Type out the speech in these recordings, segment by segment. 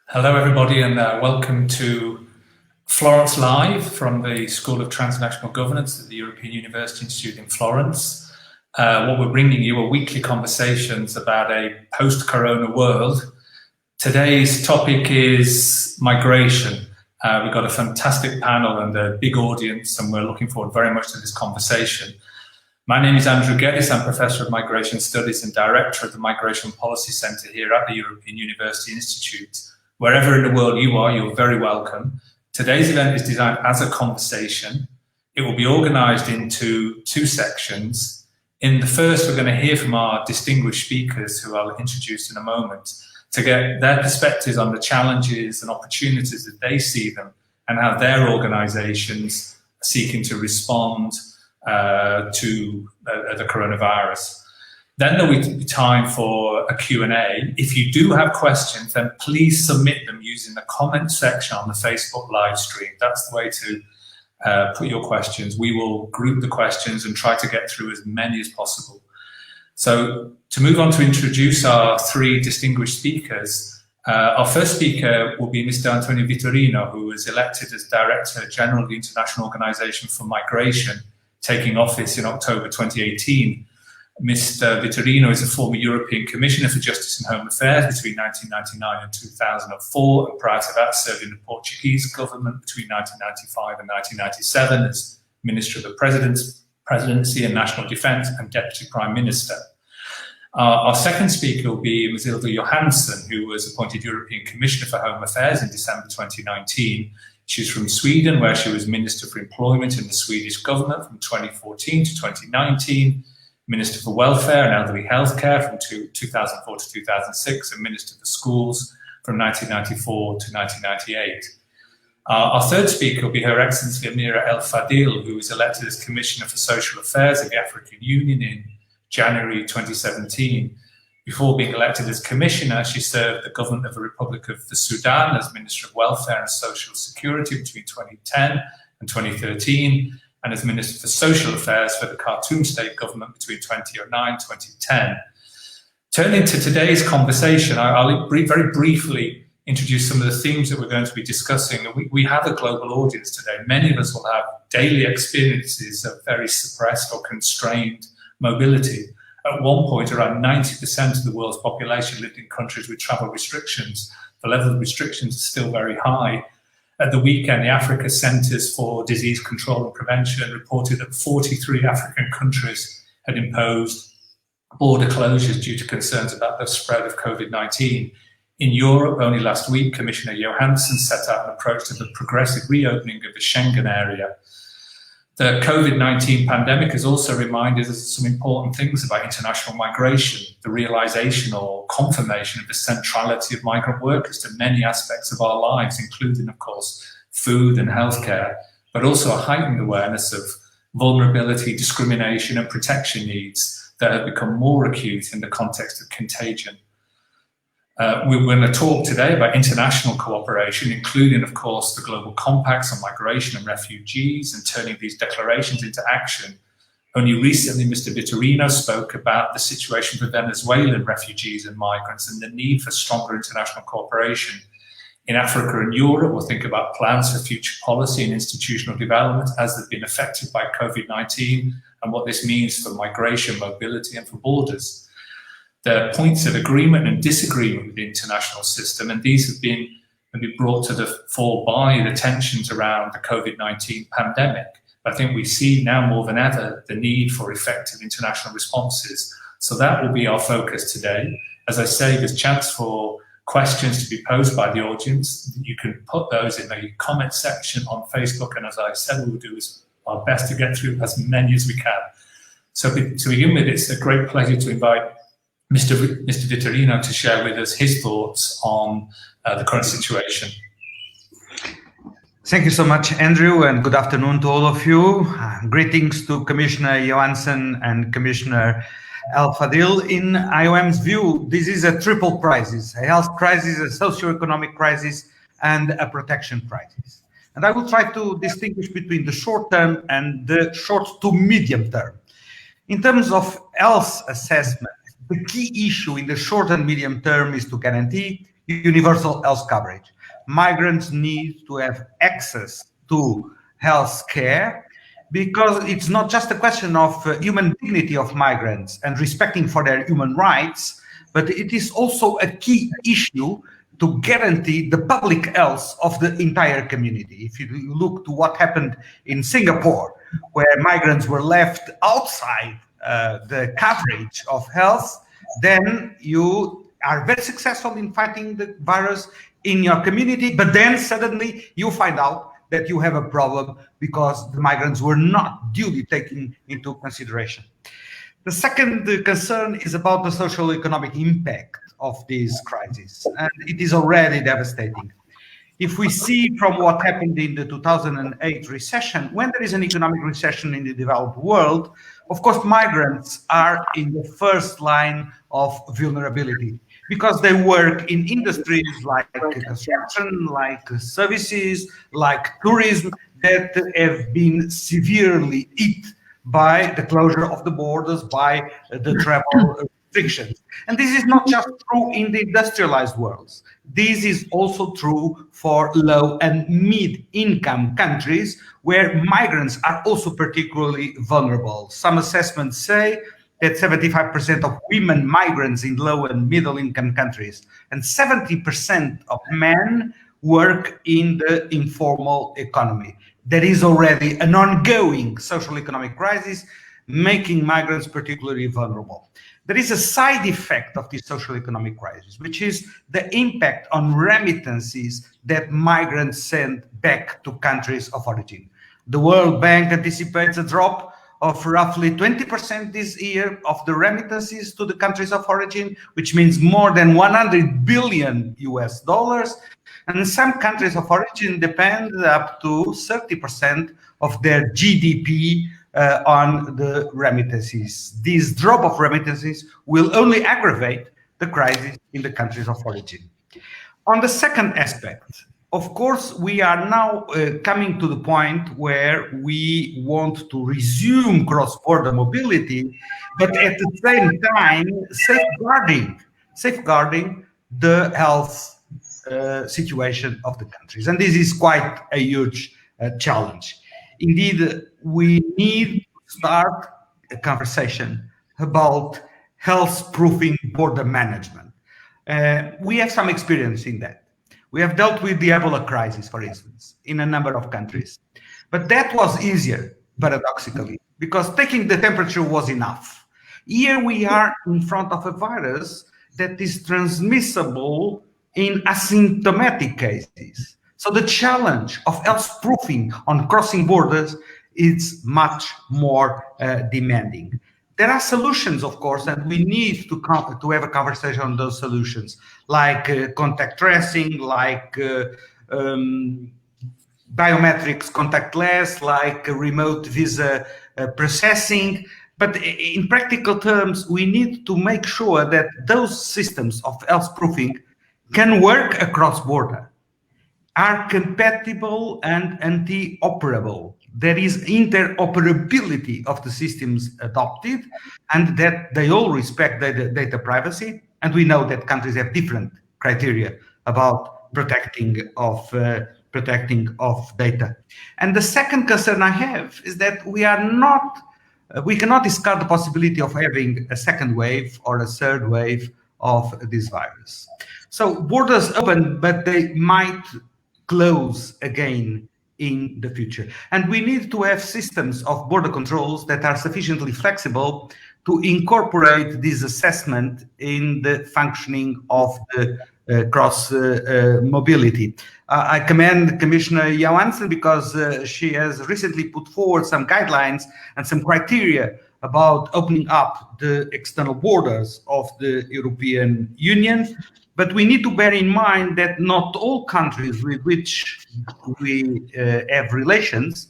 Hello, everybody, and welcome to Florence Live from the School of Transnational Governance at the European University Institute in Florence. What we're bringing you are weekly conversations about a post-corona world. Today's topic is migration. We've got a fantastic panel and a big audience, and we're looking forward very much to this conversation. My name is Andrew Geddes. I'm Professor of Migration Studies and Director of the Migration Policy Centre here at the European University Institute. Wherever in the world you are, you're very welcome. Today's event is designed as a conversation. It will be organised into two sections. In the first, we're going to hear from our distinguished speakers, who I'll introduce in a moment, to get their perspectives on the challenges and opportunities that they see them and how their organisations are seeking to respond to the coronavirus. Then there will be time for a Q&A. If you do have questions, then please submit them using the comment section on the Facebook live stream. That's the way to put your questions. We will group the questions and try to get through as many as possible. So to move on to introduce our three distinguished speakers, our first speaker will be Mr. António Vitorino, who was elected as Director General of the International Organization for Migration, taking office in October 2018. Mr. Vitorino is a former European Commissioner for Justice and Home Affairs between 1999 and 2004, and prior to that served in the Portuguese government between 1995 and 1997 as Minister of the Presidency and National Defence and Deputy Prime Minister. Our second speaker will be Ms. Ylva Johansson, who was appointed European Commissioner for Home Affairs in December 2019. She's from Sweden, where she was Minister for Employment in the Swedish government from 2014 to 2019, Minister for Welfare and Elderly Healthcare from 2004 to 2006, and Minister for Schools from 1994 to 1998. Our third speaker will be Her Excellency Amira El Fadil, who was elected as Commissioner for Social Affairs of the African Union in January 2017. Before being elected as Commissioner, she served the government of the Republic of the Sudan as Minister of Welfare and Social Security between 2010 and 2013, and as Minister for Social Affairs for the Khartoum State Government between 2009 and 2010. Turning to today's conversation, I'll very briefly introduce some of the themes that we're going to be discussing. We have a global audience today. Many of us will have daily experiences of very suppressed or constrained mobility. At one point, around 90% of the world's population lived in countries with travel restrictions. The level of restrictions is still very high. At the weekend, the Africa Centres for Disease Control and Prevention reported that 43 African countries had imposed border closures due to concerns about the spread of COVID-19. In Europe, only last week, Commissioner Johansson set out an approach to the progressive reopening of the Schengen area. The COVID-19 pandemic has also reminded us some important things about international migration, the realization or confirmation of the centrality of migrant workers to many aspects of our lives, including, of course, food and healthcare, but also a heightened awareness of vulnerability, discrimination, and protection needs that have become more acute in the context of contagion. We're going to talk today about international cooperation, including, of course, the global compacts on migration and refugees and turning these declarations into action. Only recently, Mr. Vitorino spoke about the situation for Venezuelan refugees and migrants and the need for stronger international cooperation. In Africa and Europe, we'll think about plans for future policy and institutional development as they've been affected by COVID-19 and what this means for migration, mobility, and for borders. There are points of agreement and disagreement with the international system, and these have been brought to the fore by the tensions around the COVID-19 pandemic. I think we see now more than ever the need for effective international responses. So that will be our focus today. As I say, there's chance for questions to be posed by the audience. You can put those in the comment section on Facebook, and as I said, we'll do our best to get through as many as we can. So to begin with, it's a great pleasure to invite Mr. Vitorino to share with us his thoughts on the current situation. Thank you so much, Andrew, and good afternoon to all of you. Greetings to Commissioner Johansson and Commissioner El Fadil. In IOM's view, this is a triple crisis: a health crisis, a socio-economic crisis, and a protection crisis. And I will try to distinguish between the short term and the short to medium term. In terms of health assessment, the key issue in the short and medium term is to guarantee universal health coverage. Migrants need to have access to health care because it's not just a question of human dignity of migrants and respecting for their human rights, but it is also a key issue to guarantee the public health of the entire community. If you look to what happened in Singapore, where migrants were left outside the coverage of health, then you are very successful in fighting the virus in your community, but then suddenly you find out that you have a problem because the migrants were not duly taken into consideration. The second concern is about the social economic impact of this crisis, and it is already devastating. If we see from what happened in the 2008 recession, when there is an economic recession in the developed world, of course, migrants are in the first line of vulnerability because they work in industries like construction, like services, like tourism that have been severely hit by the closure of the borders, by the travel restrictions. And this is not just true in the industrialized worlds. This is also true for low and mid-income countries where migrants are also particularly vulnerable. Some assessments say that 75% of women migrants in low and middle income countries and 70% of men work in the informal economy. There is already an ongoing social economic crisis making migrants particularly vulnerable. There is a side effect of this social economic crisis, which is the impact on remittances that migrants send back to countries of origin. The World Bank anticipates a drop of roughly 20% this year of the remittances to the countries of origin, which means more than 100 billion US dollars. And some countries of origin depend up to 30% of their GDP on the remittances. This drop of remittances will only aggravate the crisis in the countries of origin. On the second aspect, of course, we are now coming to the point where we want to resume cross-border mobility, but at the same time, safeguarding the health situation of the countries. And this is quite a huge challenge. Indeed, we need to start a conversation about health-proofing border management. We have some experience in that. We have dealt with the Ebola crisis, for instance, in a number of countries. But that was easier, paradoxically, because taking the temperature was enough. Here we are in front of a virus that is transmissible in asymptomatic cases. So the challenge of health-proofing on crossing borders is much more demanding. There are solutions, of course, and we need to have a conversation on those solutions, like contact tracing, like biometrics contactless, like remote visa processing. But in practical terms, we need to make sure that those systems of health proofing can work across border, are compatible and interoperable. There is interoperability of the systems adopted, and that they all respect data privacy. And we know that countries have different criteria about protecting of data. And the second concern I have is that we cannot discard the possibility of having a second wave or a third wave of this virus. So borders open, but they might close again in the future. And we need to have systems of border controls that are sufficiently flexible to incorporate this assessment in the functioning of the cross mobility. I commend Commissioner Johansson because she has recently put forward some guidelines and some criteria about opening up the external borders of the European Union. But we need to bear in mind that not all countries with which we have relations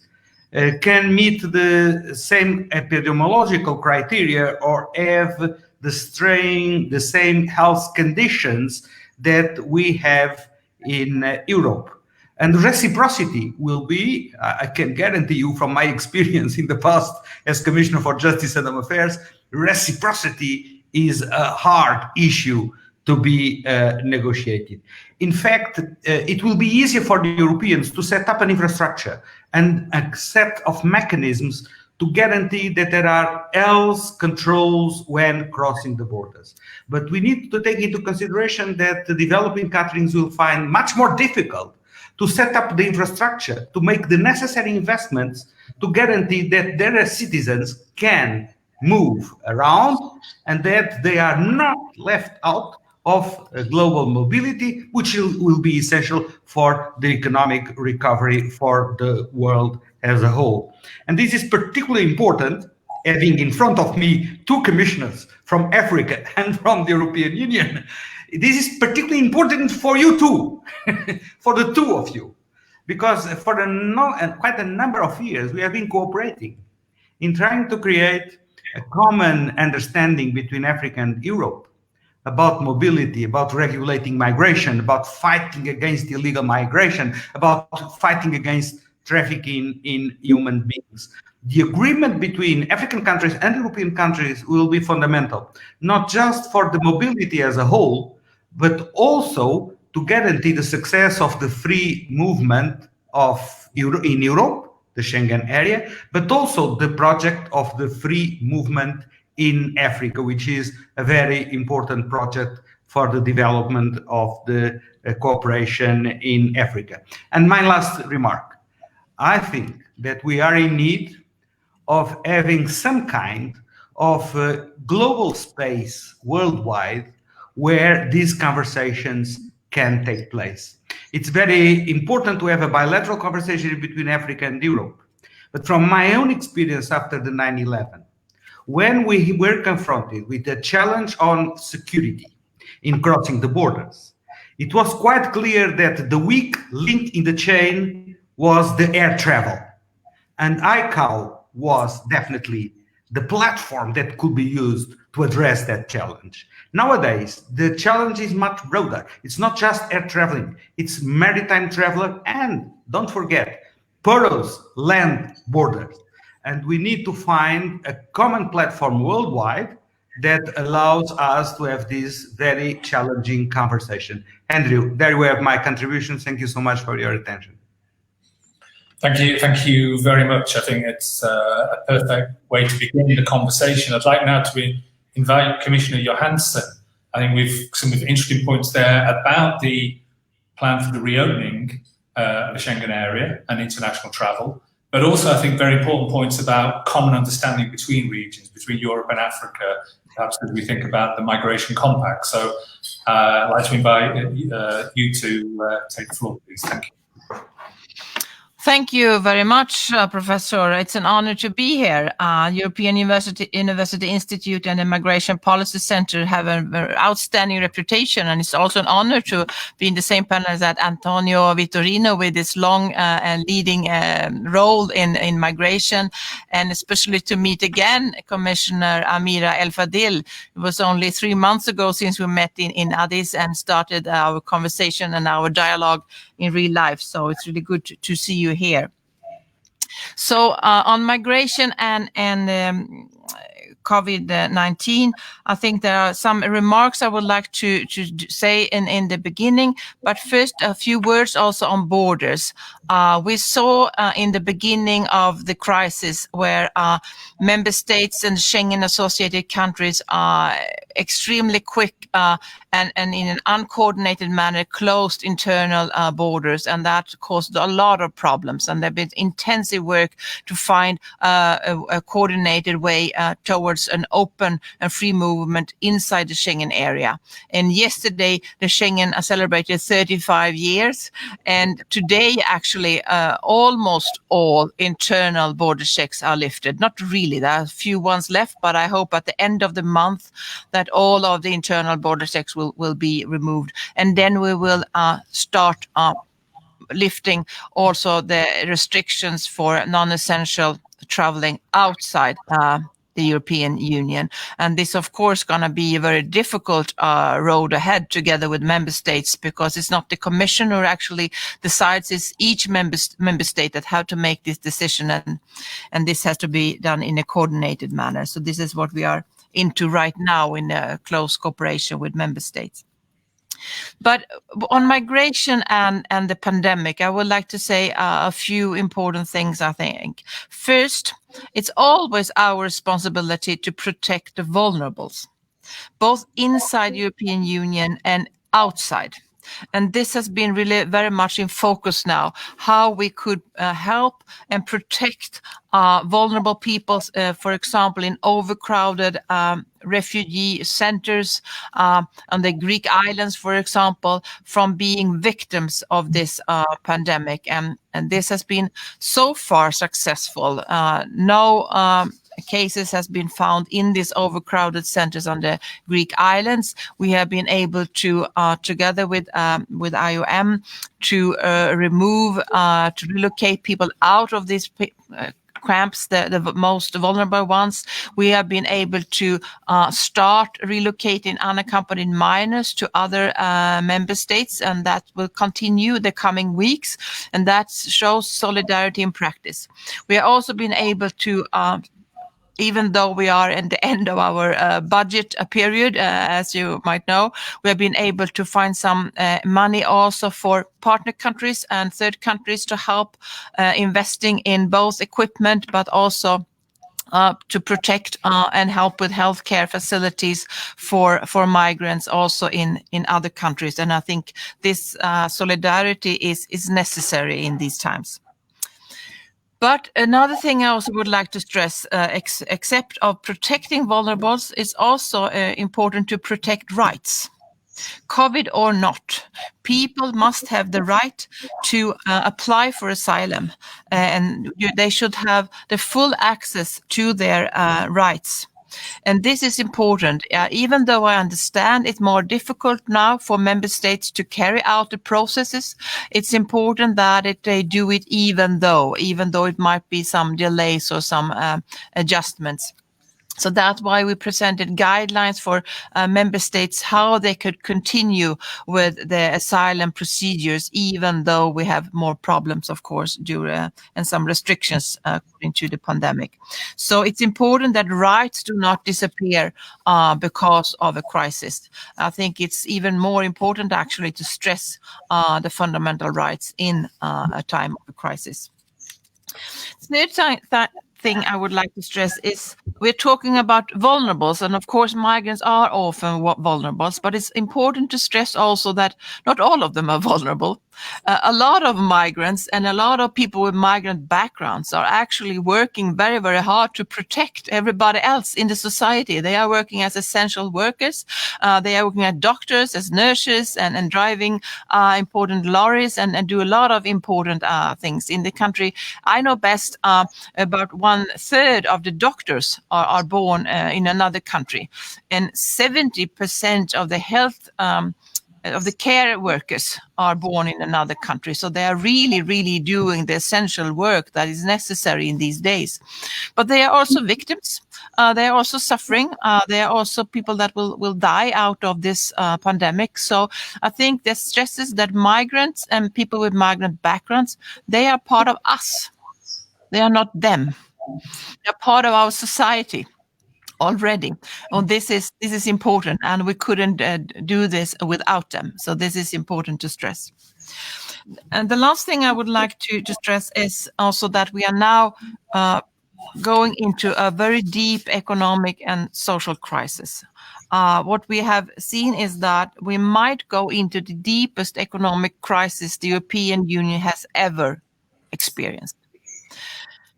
can meet the same epidemiological criteria or have the same health conditions that we have in Europe. And reciprocity will be, I can guarantee you from my experience in the past as Commissioner for Justice and Home Affairs, reciprocity is a hard issue to be negotiated. In fact, it will be easier for the Europeans to set up an infrastructure and a set of mechanisms to guarantee that there are health controls when crossing the borders. But we need to take into consideration that the developing countries will find much more difficult to set up the infrastructure, to make the necessary investments to guarantee that their citizens can move around and that they are not left out of global mobility, which will be essential for the economic recovery for the world as a whole. And this is particularly important, having in front of me two commissioners from Africa and from the European Union. This is particularly important for you too, for the two of you, because for quite a number of years we have been cooperating in trying to create a common understanding between Africa and Europe about mobility, about regulating migration, about fighting against illegal migration, about fighting against trafficking in human beings. The agreement between African countries and European countries will be fundamental, not just for the mobility as a whole, but also to guarantee the success of the free movement in Europe, the Schengen area, but also the project of the free movement in Africa, which is a very important project for the development of the cooperation in Africa. And my last remark, I think that we are in need of having some kind of global space worldwide where these conversations can take place. It's very important to have a bilateral conversation between Africa and Europe. But from my own experience after the 9/11, when we were confronted with the challenge on security in crossing the borders, it was quite clear that the weak link in the chain was the air travel. And ICAO was definitely the platform that could be used to address that challenge. Nowadays, the challenge is much broader. It's not just air traveling, it's maritime traveler, and don't forget, porous land borders. And we need to find a common platform worldwide that allows us to have this very challenging conversation. Andrew, there you have my contribution. Thank you so much for your attention. Thank you very much. I think it's a perfect way to begin the conversation. I'd like now to invite Commissioner Johansson. I think we've some interesting points there about the plan for the reopening of the Schengen area and international travel, but also I think very important points about common understanding between regions, between Europe and Africa, perhaps as we think about the migration compact. So I'd like to invite you to take the floor, please. Thank you. Thank you very much, Professor. It's an honor to be here. European University Institute and the Migration Policy Center have an outstanding reputation, and it's also an honor to be in the same panel as that António Vitorino with his long and leading role in migration, and especially to meet again Commissioner Amira El Fadil. It was only 3 months ago since we met in Addis and started our conversation and our dialogue in real life. So it's really good to see you here. So on migration and COVID-19, I think there are some remarks I would like to say in the beginning, but first a few words also on borders. We saw in the beginning of the crisis where member states and Schengen associated countries are extremely quick and in an uncoordinated manner closed internal borders, and that caused a lot of problems, and there's been intensive work to find a coordinated way towards an open and free movement inside the Schengen area. And yesterday the Schengen celebrated 35 years, and today actually almost all internal border checks are lifted. Not really, there are a few ones left, but I hope at the end of the month that all of the internal border checks will be removed, and then we will start lifting also the restrictions for non-essential traveling outside the European Union. And this, of course, going to be a very difficult road ahead together with member states, because it's not the Commission who actually decides, it's each member state that have to make this decision, and this has to be done in a coordinated manner. So this is what we are into right now in close cooperation with member states. But on migration and the pandemic, I would like to say a few important things, I think. First, it's always our responsibility to protect the vulnerables, both inside European Union and outside. And this has been really very much in focus now, how we could help and protect vulnerable peoples, for example, in overcrowded refugee centers on the Greek islands, for example, from being victims of this pandemic. And this has been so far successful. No cases has been found in these overcrowded centers on the Greek islands. We have been able to, together with IOM, to remove, to relocate people out of these camps, the most vulnerable ones. We have been able to start relocating unaccompanied minors to other member states, and that will continue the coming weeks, and that shows solidarity in practice. We have also been able to even though we are at the end of our budget period, as you might know, we have been able to find some money also for partner countries and third countries to help investing in both equipment, but also to protect and help with healthcare facilities for migrants also in other countries. And I think this solidarity is necessary in these times. But another thing I also would like to stress, except of protecting vulnerables, is also important to protect rights. COVID or not, people must have the right to apply for asylum, and they should have the full access to their rights. And this is important, even though I understand it's more difficult now for member states to carry out the processes. It's important that they do it even though it might be some delays or some adjustments. So that's why we presented guidelines for member states, how they could continue with the asylum procedures, even though we have more problems, of course, and some restrictions according to the pandemic. So it's important that rights do not disappear because of a crisis. I think it's even more important, actually, to stress the fundamental rights in a time of a crisis. Third thing I would like to stress is we're talking about vulnerables, and of course migrants are often vulnerables, but it's important to stress also that not all of them are vulnerable. A lot of migrants and a lot of people with migrant backgrounds are actually working very, very hard to protect everybody else in the society. They are working as essential workers. They are working as doctors, as nurses, and driving important lorries and do a lot of important things in the country. I know best about 1/3 of the doctors are born in another country, and 70% of the health of the care workers are born in another country. So they are really, really doing the essential work that is necessary in these days. But they are also victims. They are also suffering. They are also people that will die out of this pandemic. So I think this stresses that migrants and people with migrant backgrounds, they are part of us. They are not them. They're part of our society already. This is important, and we couldn't do this without them. So this is important to stress. And the last thing I would like to stress is also that we are now going into a very deep economic and social crisis. What we have seen is that we might go into the deepest economic crisis the European Union has ever experienced.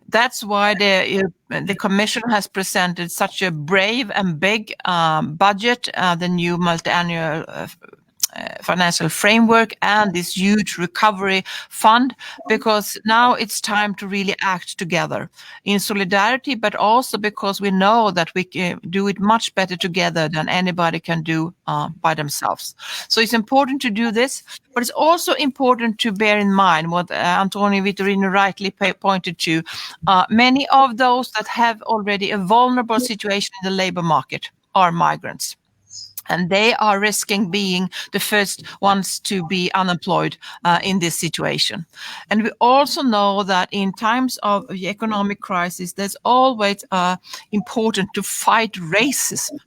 That's why the Commission has presented such a brave and big budget, the new multi-annual financial framework and this huge recovery fund, because now it's time to really act together in solidarity, but also because we know that we can do it much better together than anybody can do by themselves. So it's important to do this, but it's also important to bear in mind what António Vitorino rightly pointed to. Many of those that have already a vulnerable situation in the labor market are migrants. And they are risking being the first ones to be unemployed in this situation. And we also know that in times of economic crisis, there's always important to fight racism.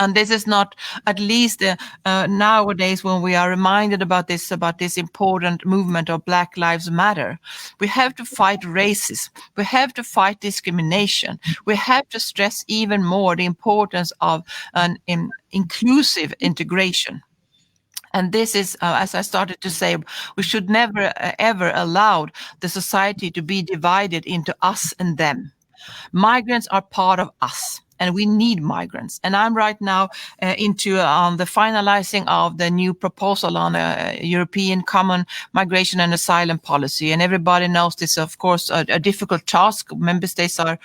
And this is not, at least nowadays, when we are reminded about this important movement of Black Lives Matter. We have to fight racism. We have to fight discrimination. We have to stress even more the importance of an inclusive integration. And this is, as I started to say, we should never, ever allow the society to be divided into us and them. Migrants are part of us, and we need migrants. And I'm right now into the finalizing of the new proposal on a European common migration and asylum policy. And everybody knows this, of course, a difficult task. Member states are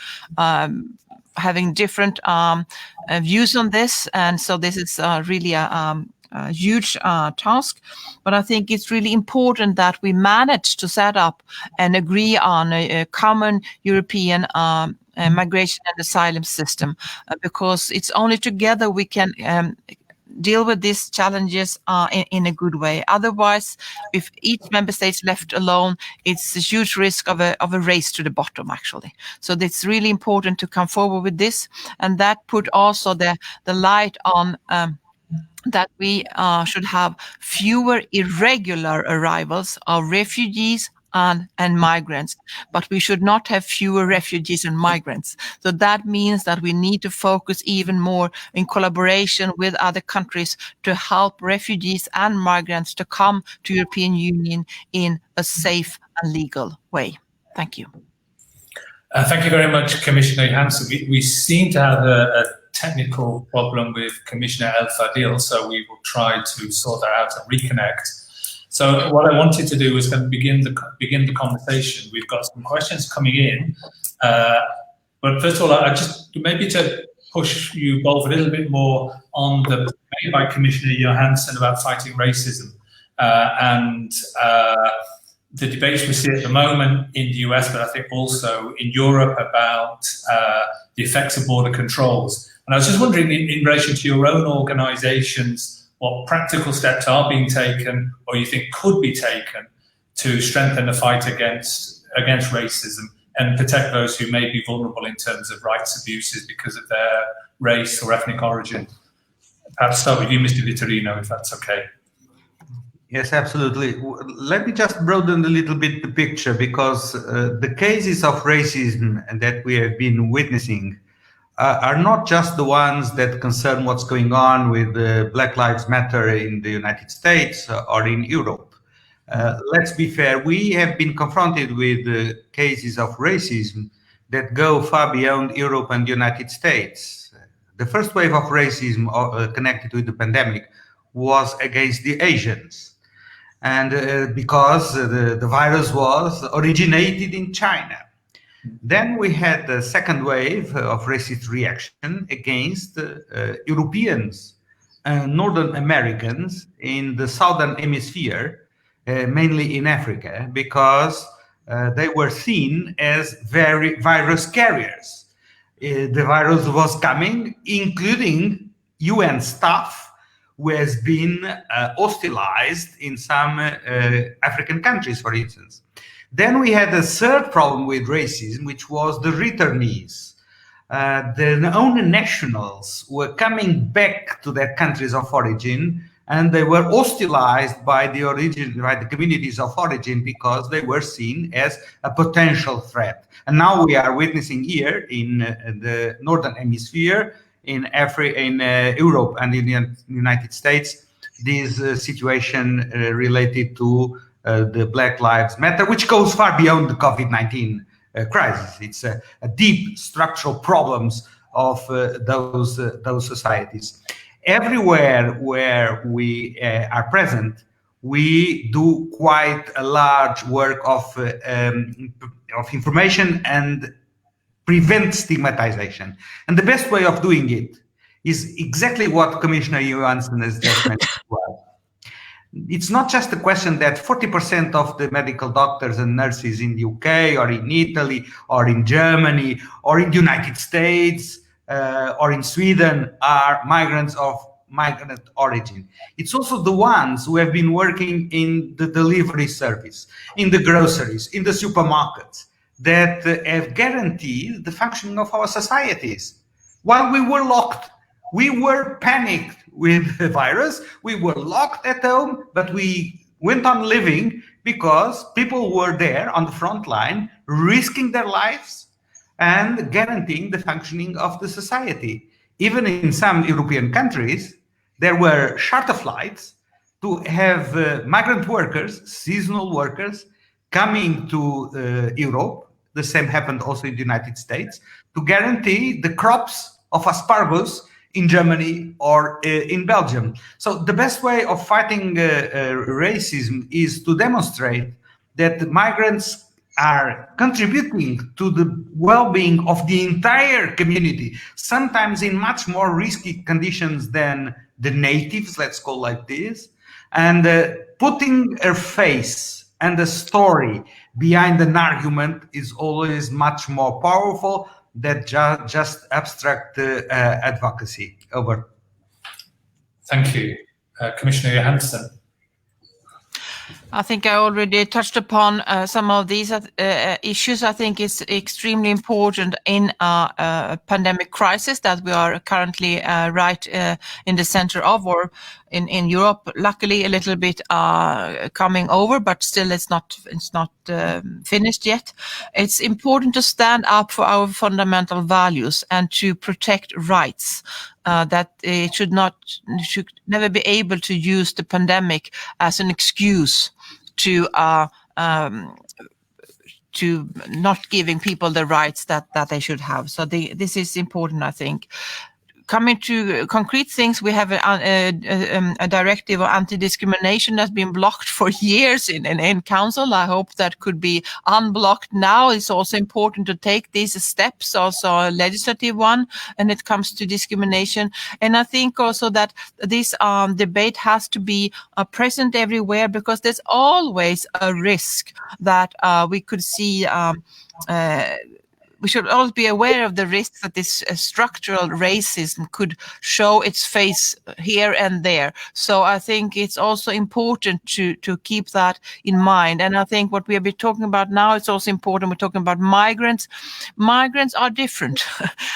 having different views on this. And so this is really a huge task, but I think it's really important that we manage to set up and agree on a common European migration and asylum system, because it's only together we can deal with these challenges in a good way. Otherwise, if each member state is left alone, it's a huge risk of a race to the bottom, actually. So it's really important to come forward with this, and that put also the light on that we should have fewer irregular arrivals of refugees and migrants, but we should not have fewer refugees and migrants. So that means that we need to focus even more in collaboration with other countries to help refugees and migrants to come to European Union in a safe and legal way. Thank you. Thank you very much, Commissioner Johansson. We seem to have a technical problem with Commissioner El Fadil, so we will try to sort that out and reconnect. So what I wanted to do was kind of begin the conversation. We've got some questions coming in, but first of all, I just maybe to push you both a little bit more on the made by Commissioner Johansson about fighting racism and the debates we see at the moment in the US, but I think also in Europe about the effects of border controls. And I was just wondering, in relation to your own organisations, what practical steps are being taken or you think could be taken to strengthen the fight against racism and protect those who may be vulnerable in terms of rights abuses because of their race or ethnic origin. Perhaps start with you, Mr. Vitorino, if that's okay. Yes, absolutely. Let me just broaden a little bit the picture, because the cases of racism that we have been witnessing are not just the ones that concern what's going on with Black Lives Matter in the United States or in Europe. Let's be fair, we have been confronted with cases of racism that go far beyond Europe and the United States. The first wave of racism connected with the pandemic was against the Asians. And because the virus was originated in China. Then we had the second wave of racist reaction against Europeans and Northern Americans in the Southern Hemisphere, mainly in Africa, because they were seen as very virus carriers. The virus was coming, including UN staff who has been hostilized in some African countries, for instance. Then we had a third problem with racism, which was the returnees. The own nationals were coming back to their countries of origin, and they were hostilized by the communities of origin because they were seen as a potential threat. And now we are witnessing here in the Northern Hemisphere, in Europe and in the United States, this situation related to the Black Lives Matter, which goes far beyond the COVID-19 crisis. It's a deep structural problems of those societies. Everywhere where we are present, we do quite a large work of information and prevent stigmatization. And the best way of doing it is exactly what Commissioner Johansson has just mentioned as well. It's not just a question that 40% of the medical doctors and nurses in the UK or in Italy or in Germany or in the United States or in Sweden are migrants of migrant origin. It's also the ones who have been working in the delivery service, in the groceries, in the supermarkets, that have guaranteed the functioning of our societies. While we were locked, we were panicked with the virus. We were locked at home, but we went on living because people were there on the front line, risking their lives and guaranteeing the functioning of the society. Even in some European countries, there were charter flights to have migrant workers, seasonal workers, coming to Europe. The same happened also in the United States, to guarantee the crops of asparagus in Germany or in Belgium. So the best way of fighting racism is to demonstrate that migrants are contributing to the well-being of the entire community, sometimes in much more risky conditions than the natives, let's call like this, and putting a face and a story behind an argument is always much more powerful than just abstract advocacy. Over. Thank you. Commissioner Johansson. I think I already touched upon some of these issues. I think it's extremely important in a pandemic crisis that we are currently right in the center of, or in Europe, luckily a little bit coming over, but still it's not finished yet. It's important to stand up for our fundamental values and to protect rights. That it should never be able to use the pandemic as an excuse to not giving people the rights that they should have. So this is important, I think. Coming to concrete things, we have a directive of anti-discrimination that's been blocked for years in Council. I hope that could be unblocked now. It's also important to take these steps, also a legislative one, when it comes to discrimination. And I think also that this debate has to be present everywhere, because there's always a risk that we could see we should always be aware of the risks that this structural racism could show its face here and there. So I think it's also important to keep that in mind. And I think what we have been talking about now, it's also important. We're talking about migrants. Migrants are different.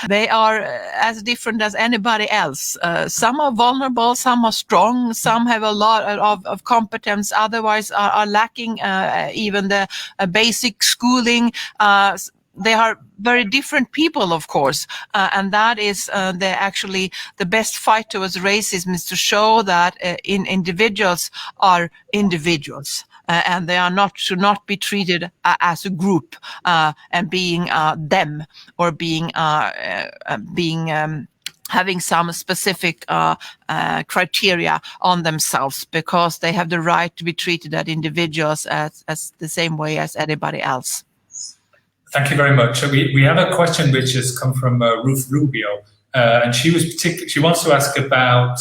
They are as different as anybody else. Some are vulnerable, some are strong, some have a lot of competence, otherwise are lacking even the basic schooling. They are very different people, of course, and that is actually the best fight towards racism, is to show that individuals are individuals, and they are should not be treated as a group and being them, or being having some specific criteria on themselves, because they have the right to be treated as individuals as the same way as anybody else. Thank you very much. So we have a question which has come from Ruth Rubio, and she wants to ask about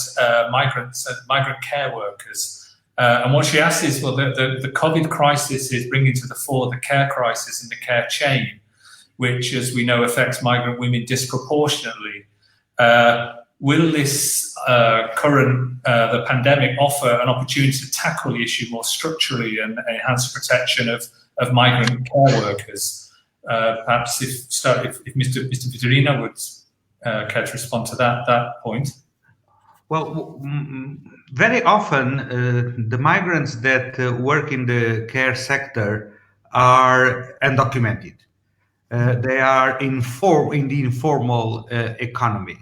migrants and migrant care workers. And what she asks is, well, the COVID crisis is bringing to the fore the care crisis in the care chain, which, as we know, affects migrant women disproportionately. Will this the pandemic offer an opportunity to tackle the issue more structurally and enhance the protection of migrant care workers? Perhaps if Mr. Vitorino would care to respond to that point. Well, very often the migrants that work in the care sector are undocumented. They are in the informal economy,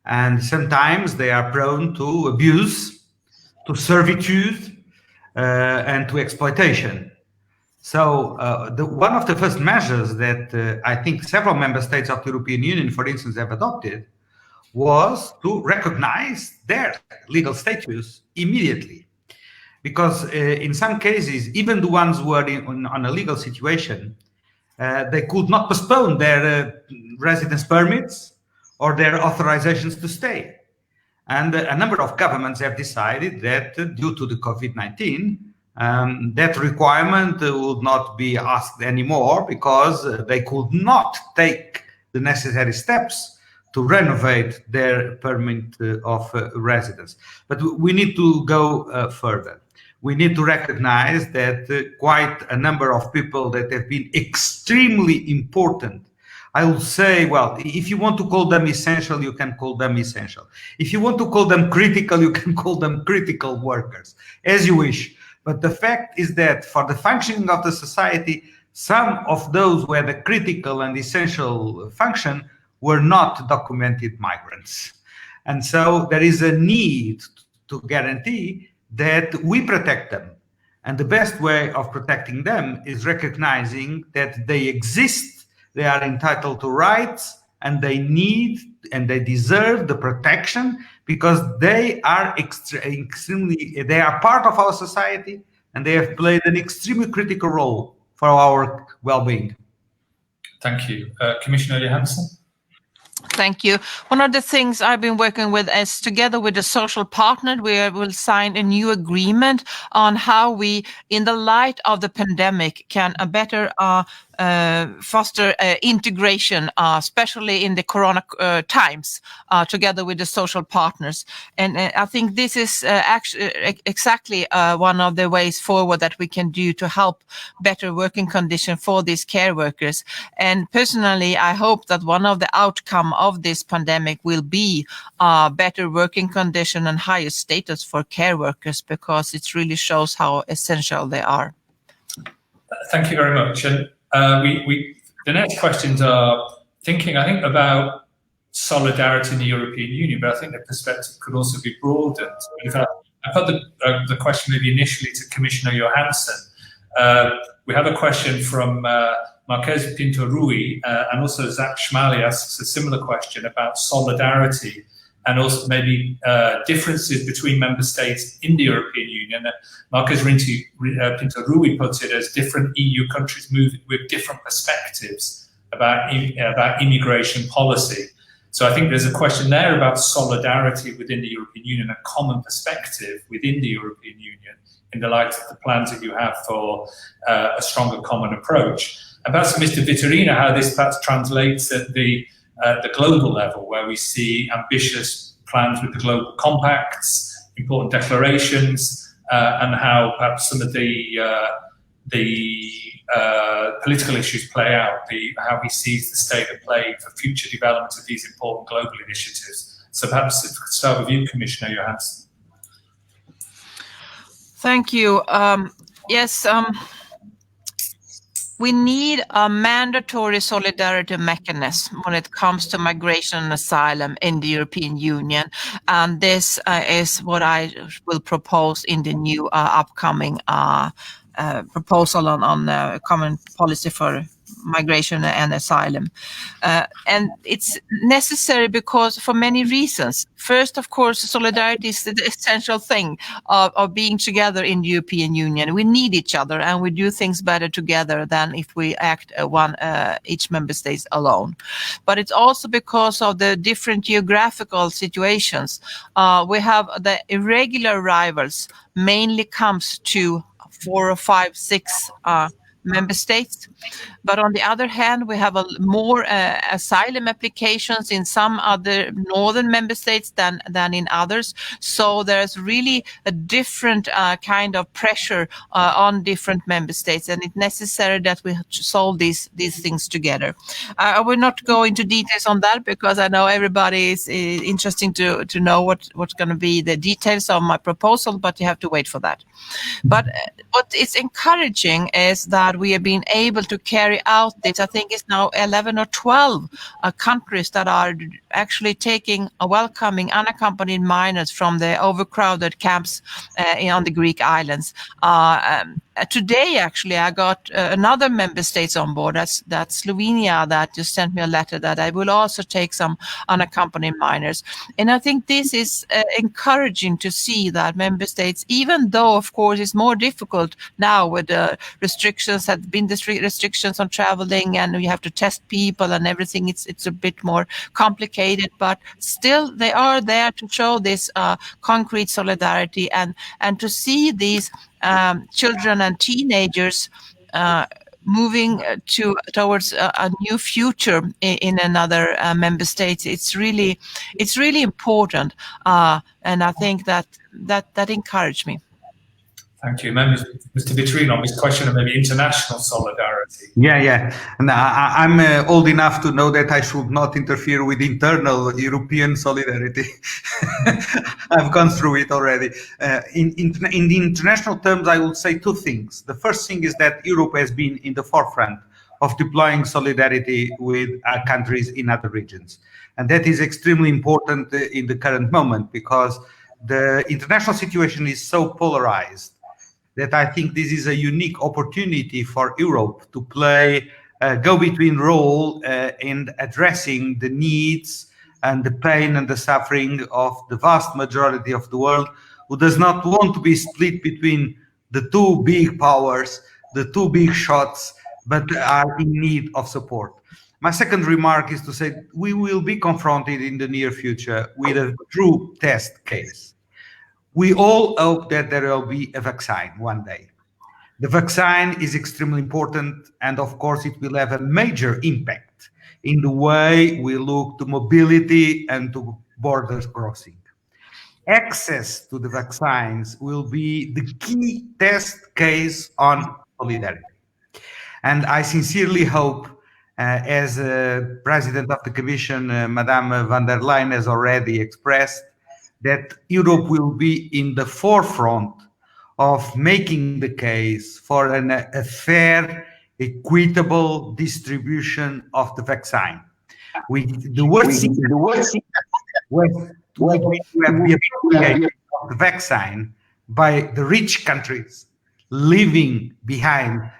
and sometimes they are prone to abuse, to servitude, and to exploitation. So one of the first measures that I think several member states of the European Union, for instance, have adopted was to recognize their legal status immediately. Because in some cases, even the ones who are on a legal situation, they could not postpone their residence permits or their authorizations to stay. And a number of governments have decided that due to the COVID-19, that requirement would not be asked anymore, because they could not take the necessary steps to renovate their permit of residence. But we need to go further. We need to recognize that quite a number of people that have been extremely important I will say, well, if you want to call them essential, you can call them essential. If you want to call them critical, you can call them critical workers, as you wish. But the fact is that for the functioning of the society, some of those who had a critical and essential function were not documented migrants. And so there is a need to guarantee that we protect them. And the best way of protecting them is recognizing that they exist, they are entitled to rights, and they need and they deserve the protection because they are they are part of our society and they have played an extremely critical role for our well-being. Thank you. Commissioner Johansson? Thank you. One of the things I've been working with is together with the social partner, we will sign a new agreement on how we, in the light of the pandemic, can better foster integration, especially in the corona times, together with the social partners. And I think this is actually exactly one of the ways forward that we can do to help better working conditions for these care workers. And personally, I hope that one of the outcome of this pandemic will be better working condition and higher status for care workers, because it really shows how essential they are. Thank you very much. And the next questions are thinking, I think, about solidarity in the European Union, but I think the perspective could also be broadened. In fact, I put the question maybe initially to Commissioner Johansson. We have a question from Marquez Pinto Rui, and also Zach Schmali asks a similar question about solidarity and also maybe differences between member states in the European Union. Marquez Pinto Rui puts it as different EU countries move with different perspectives about immigration policy. So I think there's a question there about solidarity within the European Union, a common perspective within the European Union in the light of the plans that you have for a stronger common approach. And perhaps Mr. Vitorino, how this perhaps translates at the global level, where we see ambitious plans with the global compacts, important declarations, and how perhaps some of the political issues play out, how he sees the state of play for future development of these important global initiatives. So perhaps if we could start with you, Commissioner Johansson. Thank you. Yes. We need a mandatory solidarity mechanism when it comes to migration and asylum in the European Union. And this is what I will propose in the new upcoming proposal on common policy for migration and asylum. And it's necessary because for many reasons. First, of course, solidarity is the essential thing of being together in the European Union. We need each other and we do things better together than if we act each member state alone. But it's also because of the different geographical situations. We have the irregular arrivals mainly comes to 4 or 5, 6 member states. But on the other hand, we have more asylum applications in some other northern member states than in others. So there's really a different kind of pressure on different member states, and it's necessary that we solve these things together. I will not go into details on that because I know everybody is interested to know what's going to be the details of my proposal, but you have to wait for that. But what is encouraging is that we have been able to carry out this. I think it's now 11 or 12 countries that are actually welcoming unaccompanied minors from the overcrowded camps on the Greek islands. Today, actually, I got another member states on board. That's Slovenia that just sent me a letter that I will also take some unaccompanied minors. And I think this is encouraging to see that member states, even though, of course, it's more difficult now with the restrictions, have been the restrictions on traveling and you have to test people and everything. It's a bit more complicated, but still they are there to show this concrete solidarity and to see these children and teenagers moving towards a new future in another member state. It's really important, and I think that encouraged me. Thank you. Maybe Mr. Vitorino, on this question of maybe international solidarity. Yeah. And I'm old enough to know that I should not interfere with internal European solidarity. I've gone through it already. In the international terms, I will say two things. The first thing is that Europe has been in the forefront of deploying solidarity with countries in other regions. And that is extremely important in the current moment, because the international situation is so polarized that I think this is a unique opportunity for Europe to play a go-between role in addressing the needs and the pain and the suffering of the vast majority of the world, who does not want to be split between the two big powers, the two big shots, but are in need of support. My second remark is to say we will be confronted in the near future with a true test case. We all hope that there will be a vaccine one day. The vaccine is extremely important, and of course it will have a major impact in the way we look to mobility and to borders crossing. Access to the vaccines will be the key test case on solidarity. And I sincerely hope, as President of the Commission, Madame van der Leyen has already expressed, that Europe will be in the forefront of making the case for a fair, equitable distribution of the vaccine. The worst thing was to have the appropriation of the vaccine by the rich countries leaving behind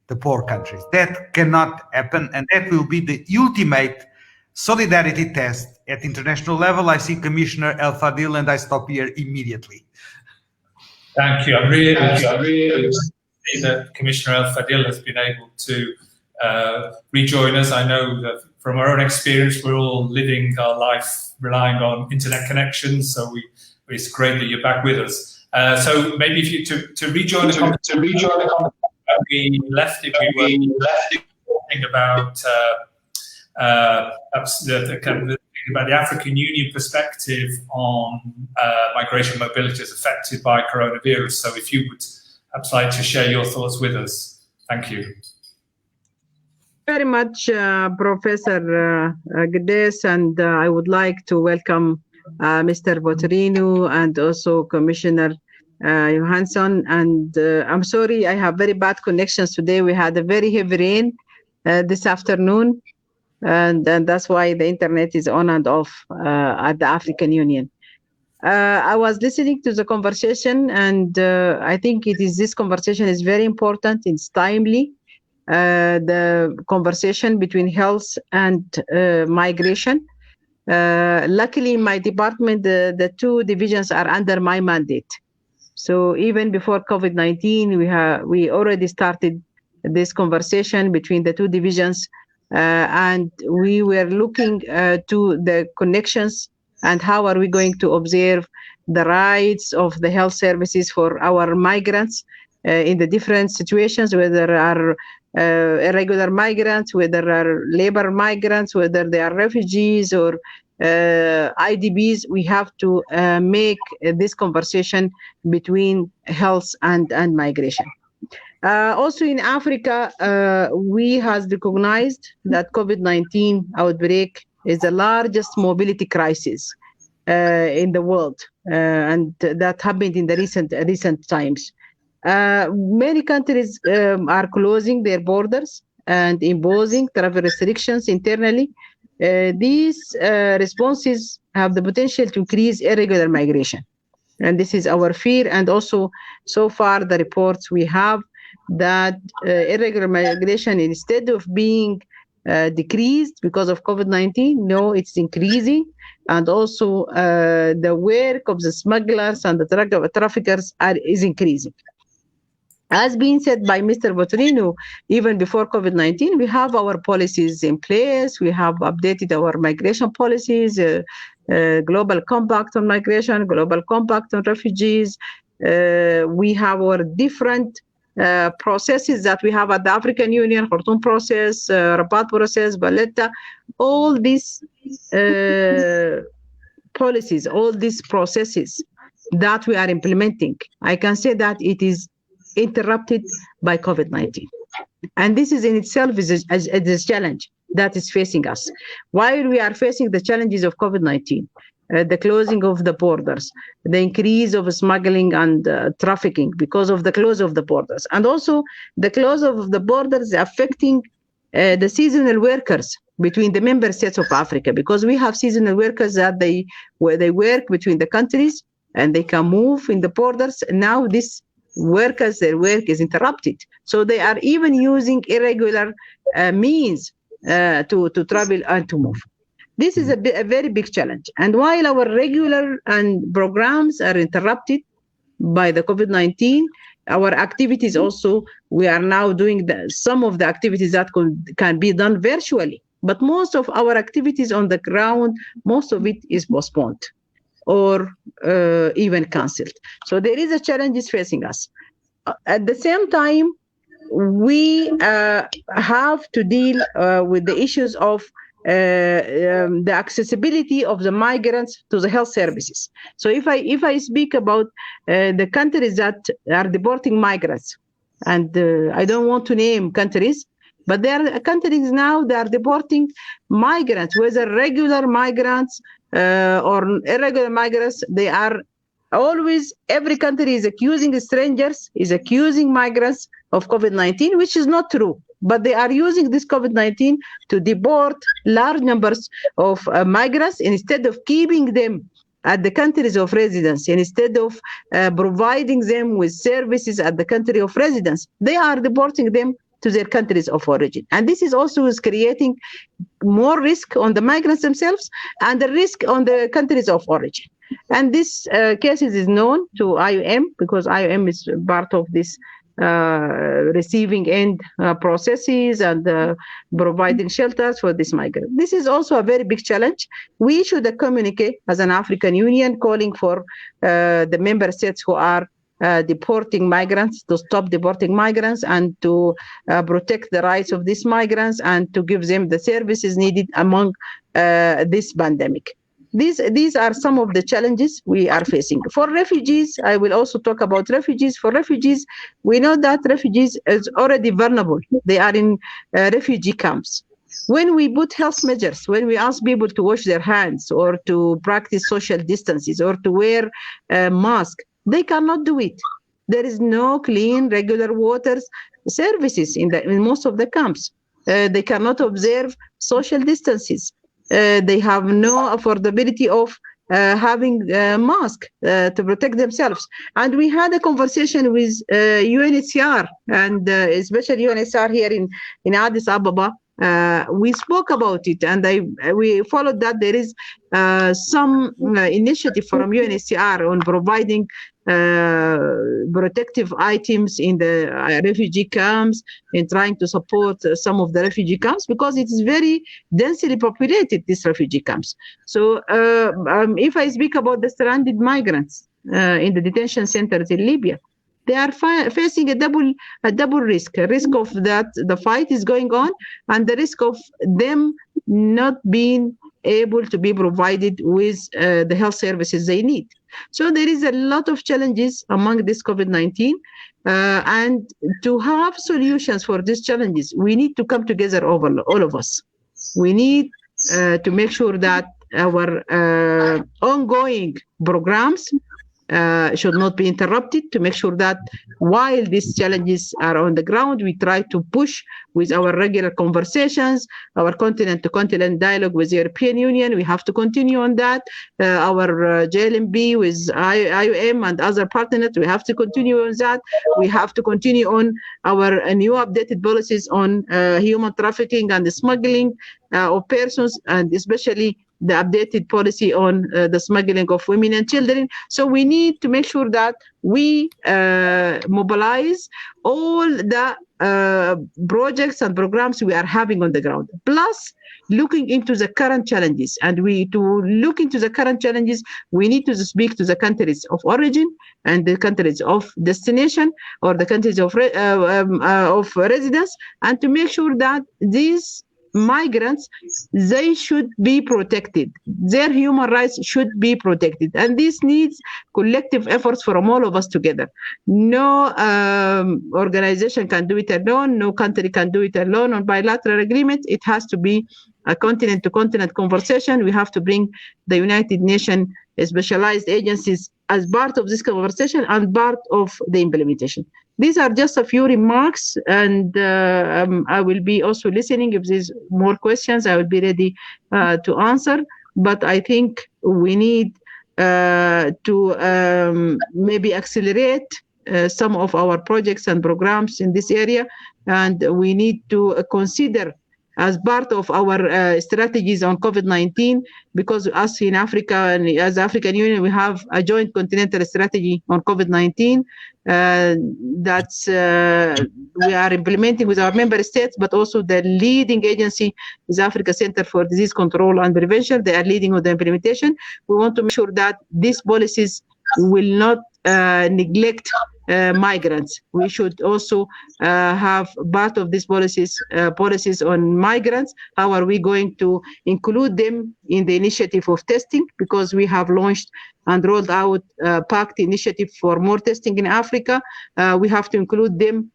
the poor countries. That cannot happen, and that will be the ultimate solidarity test at international level. I see Commissioner El Fadil, and I stop here immediately. Thank you. I'm really pleased that Commissioner El Fadil has been able to rejoin us. I know that from our own experience, we're all living our life relying on internet connections, so it's great that you're back with us. So maybe if you to rejoin the conversation, we left it. We were talking about about the African Union perspective on migration mobility as affected by coronavirus. So if you would perhaps like to share your thoughts with us. Thank you. Very much, Professor Gdes, and I would like to welcome Mr. Vitorino and also Commissioner Johansson. And I'm sorry, I have very bad connections today. We had a very heavy rain this afternoon, and that's why the internet is on and off at the African Union. I was listening to the conversation, and I think this conversation is very important. It's timely. The conversation between health and migration. Luckily, in my department, the two divisions are under my mandate. So even before COVID-19, we already started this conversation between the two divisions, and we were looking to the connections and how are we going to observe the rights of the health services for our migrants in the different situations, whether there are irregular migrants, whether there are labor migrants, whether they are refugees or IDBs. We have to make this conversation between health and migration. Also in Africa, we have recognized that COVID-19 outbreak is the largest mobility crisis in the world, and that happened in the recent times. Many countries are closing their borders and imposing travel restrictions internally. These responses have the potential to increase irregular migration. And this is our fear. And also, so far, the reports we have that irregular migration, instead of being decreased because of COVID-19, no, it's increasing. And also, the work of the smugglers and the traffickers is increasing. As being said by Mr. Vitorino, even before COVID-19, we have our policies in place. We have updated our migration policies, global compact on migration, global compact on refugees. We have our different processes that we have at the African Union, Khartoum process, Rabat process, Valletta. All these policies, all these processes that we are implementing, I can say that it is interrupted by COVID-19. And this is in itself is a challenge that is facing us. While we are facing the challenges of COVID-19, the closing of the borders, the increase of smuggling and trafficking because of the close of the borders, and also the close of the borders affecting the seasonal workers between the member states of Africa, because we have seasonal workers that they work between the countries and they can move in the borders. Now this workers, their work is interrupted. So they are even using irregular means to travel and to move. This is a very big challenge. And while our regular and programs are interrupted by the COVID-19, our activities also, we are now doing some of the activities that can be done virtually. But most of our activities on the ground, most of it is postponed or even cancelled. So there is a challenge facing us. At the same time, we have to deal with the issues of the accessibility of the migrants to the health services. So if I speak about the countries that are deporting migrants, and I don't want to name countries, but there are countries now that are deporting migrants, whether regular migrants or irregular migrants. They are always, every country is accusing strangers, is accusing migrants of COVID-19, which is not true. But they are using this COVID-19 to deport large numbers of migrants instead of keeping them at the countries of residence, and instead of providing them with services at the country of residence. They are deporting them to their countries of origin. And this is also is creating more risk on the migrants themselves and the risk on the countries of origin. And this case is known to IOM, because IOM is part of this receiving end processes and providing shelters for this migrant. This is also a very big challenge. We should communicate as an African Union, calling for the member states who are deporting migrants to stop deporting migrants and to protect the rights of these migrants and to give them the services needed among this pandemic. These are some of the challenges we are facing. For refugees, I will also talk about refugees. For refugees, we know that refugees is already vulnerable. They are in refugee camps. When we put health measures, when we ask people to wash their hands or to practice social distances or to wear a mask, they cannot do it. There is no clean, regular water services in most of the camps. They cannot observe social distances. They have no affordability of having a mask to protect themselves. And we had a conversation with UNHCR, and especially UNHCR here in Addis Ababa. We spoke about it, and we followed that there is some initiative from UNHCR on providing protective items in the refugee camps and trying to support some of the refugee camps, because it is very densely populated, these refugee camps. So if I speak about the stranded migrants in the detention centers in Libya, they are facing a double risk of that the fight is going on, and the risk of them not being able to be provided with the health services they need. So there is a lot of challenges among this COVID-19, and to have solutions for these challenges, we need to come together, all of us. We need to make sure that our ongoing programs should not be interrupted, to make sure that while these challenges are on the ground, we try to push with our regular conversations, our continent-to-continent dialogue with the European Union. We have to continue on that. Our JLMB with IOM and other partners, we have to continue on that. We have to continue on our new updated policies on human trafficking and the smuggling of persons, and especially the updated policy on the smuggling of women and children. So we need to make sure that we mobilize all the projects and programs we are having on the ground, plus looking into the current challenges. And to look into the current challenges, we need to speak to the countries of origin and the countries of destination, or the countries of residence, and to make sure that these migrants, they should be protected. Their human rights should be protected. And this needs collective efforts from all of us together. No organization can do it alone. No country can do it alone on bilateral agreement. It has to be a continent-to-continent conversation. We have to bring the United Nations specialized agencies as part of this conversation and part of the implementation. These are just a few remarks, and I will be also listening. If there's more questions, I will be ready to answer. But I think we need to maybe accelerate some of our projects and programs in this area, and we need to consider as part of our strategies on COVID-19, because us in Africa and as African Union, we have a joint continental strategy on COVID-19 that's we are implementing with our member states, but also the leading agency is Africa Center for Disease Control and Prevention. They are leading on the implementation. We want to make sure that these policies will not neglect migrants. We should also have part of these policies on migrants. How are we going to include them in the initiative of testing? Because we have launched and rolled out a pact initiative for more testing in Africa. We have to include them.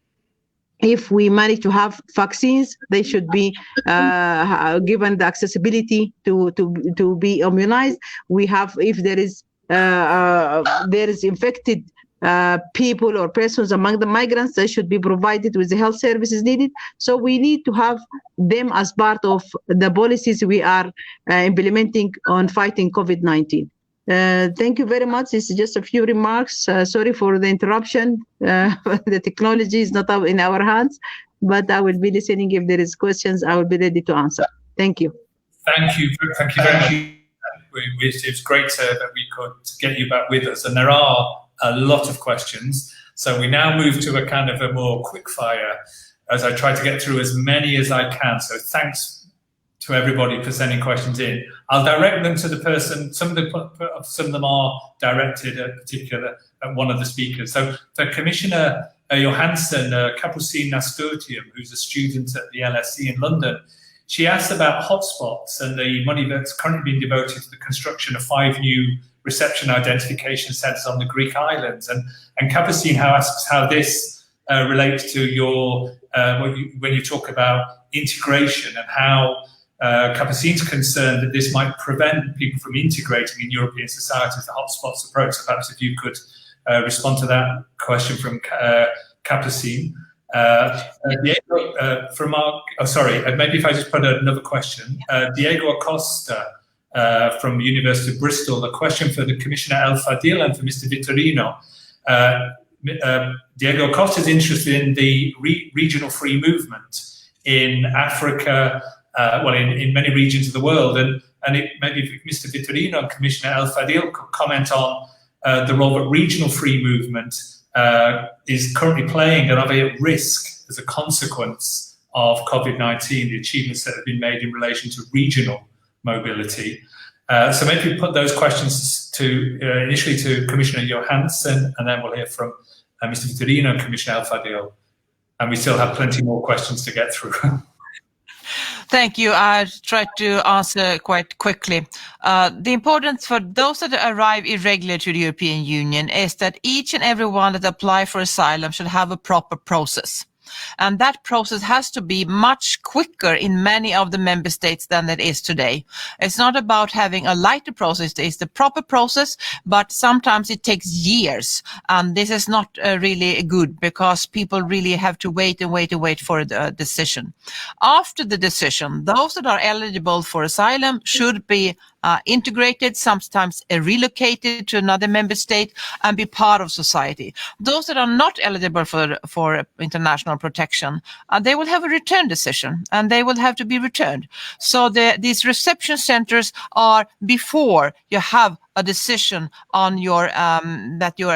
If we manage to have vaccines, they should be given the accessibility to be immunized. We have, if there is infected people or persons among the migrants, they should be provided with the health services needed. So we need to have them as part of the policies we are implementing on fighting COVID-19. Thank you very much. This is just a few remarks. Sorry for the interruption. The technology is not in our hands, but I will be listening. If there is questions, I will be ready to answer. Thank you. Thank you very much. It was great that we could get you back with us, and there are a lot of questions. So we now move to a kind of a more quick fire as I try to get through as many as I can. So thanks to everybody for sending questions in. I'll direct them to the person. Some of them are directed at one of the speakers. So for Commissioner Johansson, Capucine Nasturtium, who's a student at the LSE in London, she asked about hotspots and the money that's currently being devoted to the construction of 5 new reception identification centres on the Greek islands. And Capucine asks how this relates to your, when you talk about integration, and how Capucine's concerned that this might prevent people from integrating in European societies, the hotspots approach. So perhaps if you could respond to that question from Capucine. Diego, from Mark, maybe if I just put another question. Diego Acosta from the University of Bristol, a question for the Commissioner El Fadil and for Mr. Vitorino. Diego Acosta is interested in the regional free movement in Africa, in many regions of the world, and maybe if Mr. Vitorino and Commissioner El Fadil could comment on the role that regional free movement is currently playing, and are they at risk as a consequence of COVID-19, the achievements that have been made in relation to regional mobility. So maybe we put those questions to initially to Commissioner Johansson, and then we'll hear from Mr. Vitorino and Commissioner El Fadil. And we still have plenty more questions to get through. Thank you. I'll try to answer quite quickly. The importance for those that arrive irregularly to the European Union is that each and every one that apply for asylum should have a proper process. And that process has to be much quicker in many of the member states than it is today. It's not about having a lighter process. It's the proper process, but sometimes it takes years. And this is not really good, because people really have to wait for the decision. After the decision, those that are eligible for asylum should be integrated, sometimes relocated to another member state, and be part of society. Those that are not eligible for international protection, they will have a return decision, and they will have to be returned. So these reception centers are before you have a decision on your that your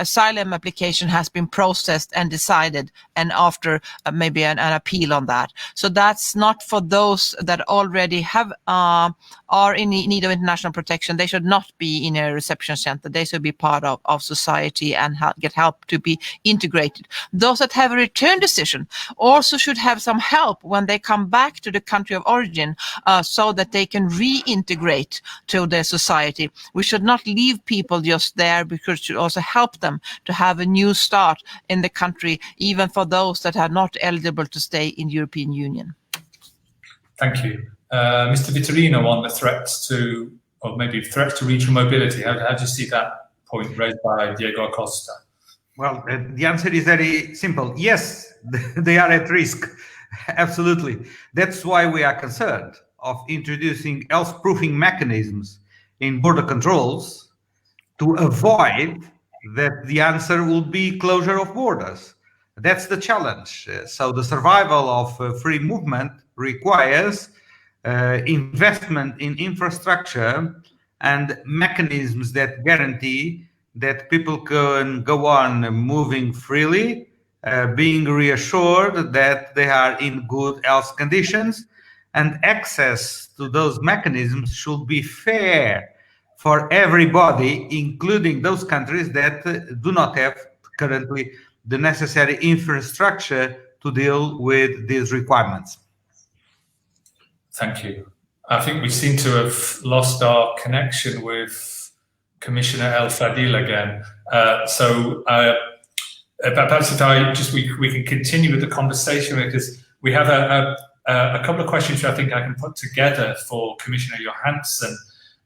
asylum application has been processed and decided, and after maybe an appeal on that. So that's not for those that already have are in need of international protection. They should not be in a reception center. They should be part of society and get help to be integrated. Those that have a return decision also should have some help when they come back to the country of origin, so that they can reintegrate to their society. We should not leave people just there, because we should also help them to have a new start in the country, even for those that are not eligible to stay in the European Union. Thank you. Mr. Vitorino, on the threats to, or maybe threats to regional mobility, how do you see that point raised by Diego Acosta? Well, the answer is very simple. Yes, they are at risk. Absolutely. That's why we are concerned of introducing health-proofing mechanisms in border controls to avoid that the answer will be closure of borders. That's the challenge. So the survival of free movement requires investment in infrastructure and mechanisms that guarantee that people can go on moving freely, being reassured that they are in good health conditions, and access to those mechanisms should be fair for everybody, including those countries that do not have currently the necessary infrastructure to deal with these requirements. Thank you. I think we seem to have lost our connection with Commissioner El Fadil again. Perhaps if we can continue with the conversation, because we have a couple of questions I think I can put together for Commissioner Johansson.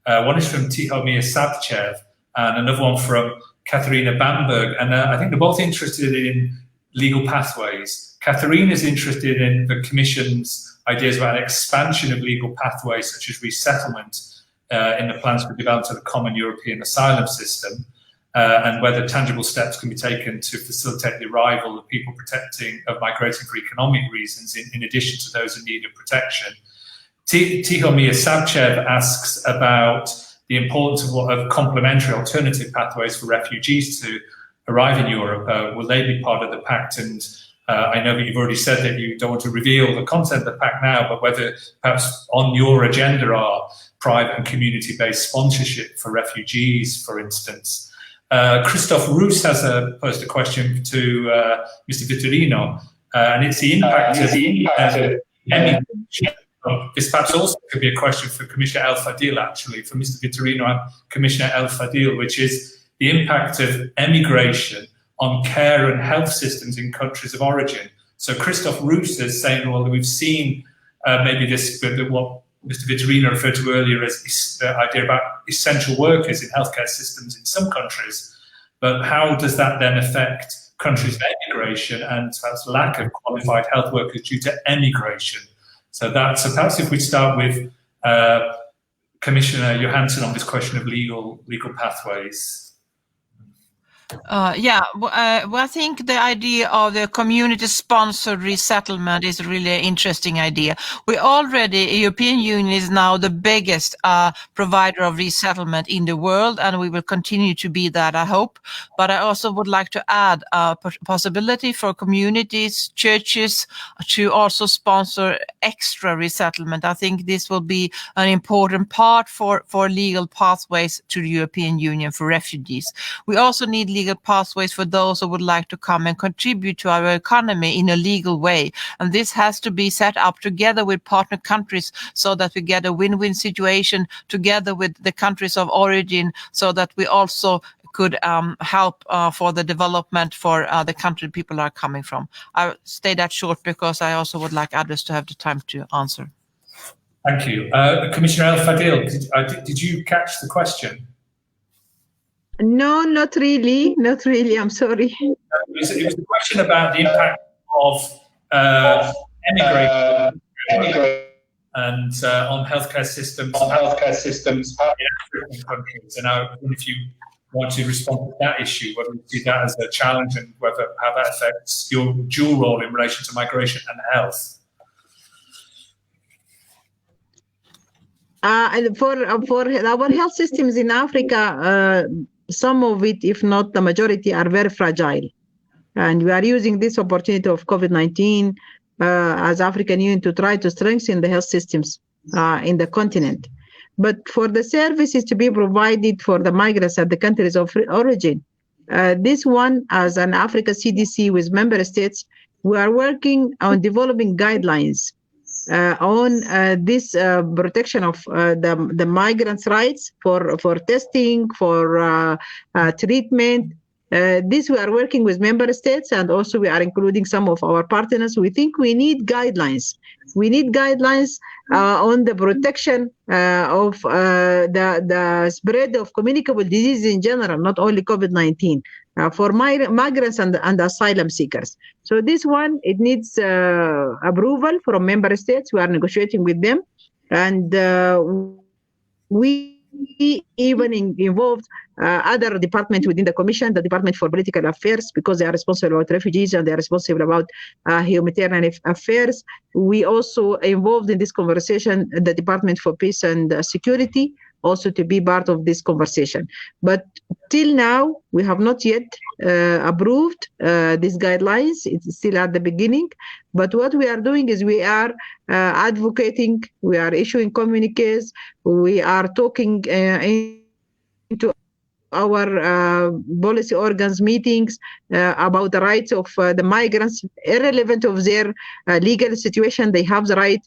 One is from Tihomir Savchev and another one from Katharina Bamberg. And I think they're both interested in legal pathways. Katharina is interested in the Commission's ideas about an expansion of legal pathways, such as resettlement, in the plans for development of the common European asylum system, and whether tangible steps can be taken to facilitate the arrival of people migrating for economic reasons, in addition to those in need of protection. Tihomir Savchev asks about the importance of complementary alternative pathways for refugees to arrive in Europe. Will they be part of the pact? And I know that you've already said that you don't want to reveal the content of the pact now, but whether perhaps on your agenda are private and community-based sponsorship for refugees, for instance. Christoph Roos has posed a question to Mr. Vitorino, and it's the impact of emigration. This perhaps also could be a question for Commissioner El Fadil, actually, for Mr. Vitorino and Commissioner El Fadil, which is the impact of emigration on care and health systems in countries of origin. So Christoph Roos is saying, well, we've seen maybe this, what Mr. Vitorino referred to earlier as the idea about essential workers in healthcare systems in some countries, but how does that then affect countries of emigration and perhaps lack of qualified health workers due to emigration? So perhaps if we start with Commissioner Johansson on this question of legal pathways. Well, I think the idea of the community-sponsored resettlement is really an interesting idea. European Union is now the biggest provider of resettlement in the world, and we will continue to be that, I hope. But I also would like to add a possibility for communities, churches, to also sponsor extra resettlement. I think this will be an important part for legal pathways to the European Union for refugees. We also need legal pathways for those who would like to come and contribute to our economy in a legal way. And this has to be set up together with partner countries so that we get a win-win situation together with the countries of origin, so that we also could help for the development for the country people are coming from. I'll stay that short because I also would like others to have the time to answer. Thank you. Commissioner El Fadil, did you catch the question? No, not really. Not really. I'm sorry. It was a question about the impact of emigration and on healthcare systems in African countries. And I wonder if you want to respond to that issue, whether you see that as a challenge and how that affects your dual role in relation to migration and health. And for our health systems in Africa, some of it, if not the majority, are very fragile. And we are using this opportunity of COVID-19 as African Union to try to strengthen the health systems in the continent. But for the services to be provided for the migrants at the countries of origin, this one, as an Africa CDC with member states, we are working on developing guidelines on this protection of the migrants' rights for testing, for treatment. This we are working with member states, and also we are including some of our partners. We think we need guidelines. We need guidelines on the protection of the spread of communicable diseases in general, not only COVID-19, for migrants and asylum seekers. So this one, it needs approval from member states. We are negotiating with them, and we even involved other departments within the Commission, the Department for Political Affairs, because they are responsible about refugees and they are responsible about humanitarian affairs. We also involved in this conversation the Department for Peace and Security, also to be part of this conversation. But till now, we have not yet approved these guidelines. It's still at the beginning. But what we are doing is we are advocating, we are issuing communiques, we are talking into our policy organs meetings about the rights of the migrants, irrelevant of their legal situation. They have the right